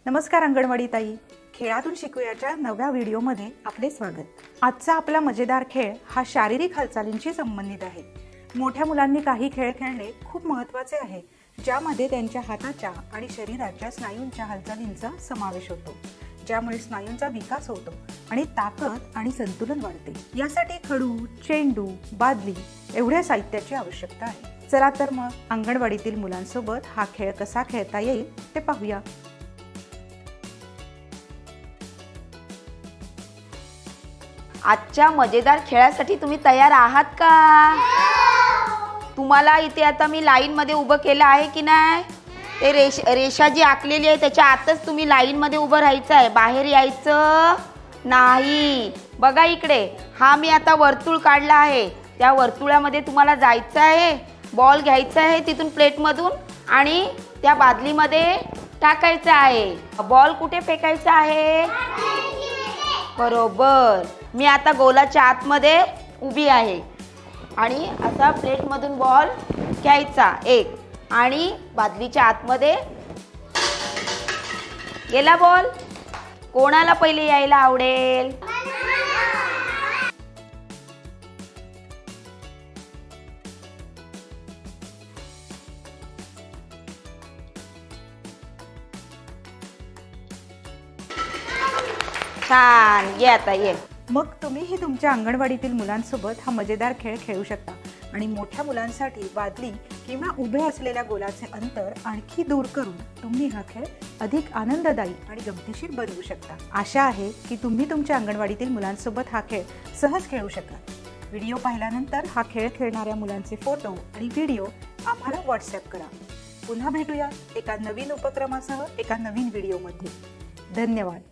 नमस्कार अंगणवाडी ताई, खेळातून शिकूयाच्या नव्या व्हिडिओमध्ये आपले स्वागत। आजचा आपला मजेदार खेळ हा शारीरिक हालचालींशी संबंधित आहे। मोठ्या मुलांनी काही खेळ खेळणे खूप महत्त्वाचे आहे, ज्यामध्ये त्यांच्या हाताच्या आणि शरीराच्या स्नायूंच्या हालचालींचा समावेश होतो, ज्यामुळे स्नायूंचा विकास होतो आणि ताकद आणि संतुलन वाढते। यासाठी खडू, चेंडू, बादली एवढ्या साहित्याची आवश्यकता आहे। चला तर मग अंगणवाडीतील मुलांसोबत हा खेळ कसा खेळता येईल ते पाहूया। आजच्या मजेदार खेळासाठी तुम्ही तयार आहात का? तुम्हाला इथे आता मी लाईन मध्ये उभं केलं आहे की नाही? ते रेषा जी आखलेली आहे त्याच्या आतच तुम्ही लाईन मध्ये उभं राहायचं आहे, बाहेर यायचं नाही। बघा इकडे, हा मी आता वर्तुळ काढला आहे, त्या वर्तुळामध्ये तुम्हाला जायचं आहे, बॉल घ्यायचा आहे तिथून प्लेटमधून आणि त्या बादलीमध्ये टाकायचा आहे। बॉल कुठे फेकायचा आहे? बरोबर। मी आता गोलाच्या आतमध्ये उभी आहे आणि असा प्लेटमधून बॉल घ्यायचा एक आणि बादलीच्या आतमध्ये गेला बॉल। कोणाला पहिले यायला आवडेल? छान, ये आता ये। मग तुम्हीही तुमच्या अंगणवाडीतील मुलांसोबत हा मजेदार खेळ खेळू शकता आणि मोठ्या मुलांसाठी बादली किंवा उभे असलेल्या गोलाचे अंतर आणखी दूर करून तुम्ही हा खेळ अधिक आनंददायी आणि गमतीशीर बनवू शकता। आशा आहे की तुम्ही तुमच्या अंगणवाडीतील मुलांसोबत हा खेळ सहज खेळू शकाल। व्हिडिओ पाहिल्यानंतर हा खेळ खेळणाऱ्या मुलांचे फोटो आणि व्हिडिओ आम्हाला व्हॉट्सअप करा। पुन्हा भेटूया एका नवीन उपक्रमासह एका नवीन व्हिडिओमध्ये। धन्यवाद।